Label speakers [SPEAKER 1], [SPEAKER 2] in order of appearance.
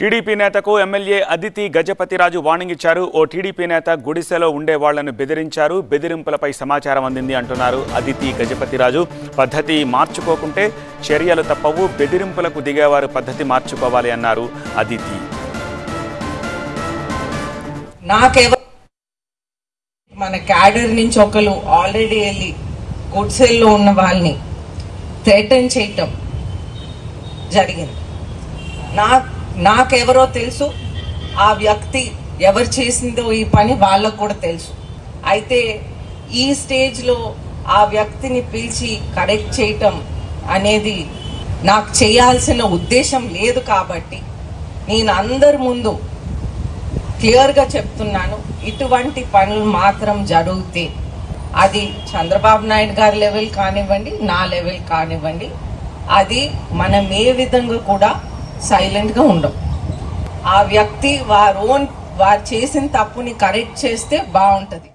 [SPEAKER 1] TDP నేతకు MLA Aditi Gajapathiraju warning ఇచ్చారు. ఓ టీడీపీ నేత గుడిసెలో ఉండే వాళ్లను బెదిరించారు. బెదిరింపులపై సమాచారం అందింది అంటున్నారు అదితి గజపతిరాజు. పద్ధతి మార్చుకోకుంటే చర్యలు తప్పవు, బెదిరింపులకు దిగేవారు పద్ధతి మార్చుకోవాలి అన్నారు అదితి.
[SPEAKER 2] మన క్యాడర్ నుంచి ఒకరు ఆల్రెడీ వెళ్ళి గుడిసెల్లో ఉన్న వాళ్ళని థ్రెటన్ చేయటం జరిగింది. నాకెవరో తెలుసు, ఆ వ్యక్తి ఎవరు చేసిందో ఈ పని వాళ్ళకు కూడా తెలుసు. అయితే ఈ స్టేజ్లో ఆ వ్యక్తిని పిలిచి కరెక్ట్ చేయటం అనేది నాకు చేయాల్సిన ఉద్దేశం లేదు. కాబట్టి నేను అందరి ముందు క్లియర్గా చెప్తున్నాను, ఇటువంటి పనులు మాత్రం జరిగితే అది చంద్రబాబు నాయుడు గారి లెవెల్ కానివ్వండి, నా లెవెల్ కానివ్వండి, అది మనం ఏ విధంగా కూడా సైలెంట్గా ఉండం. ఆ వ్యక్తి వారు చేసిన తప్పుని కరెక్ట్ చేస్తే బాగుంటుంది.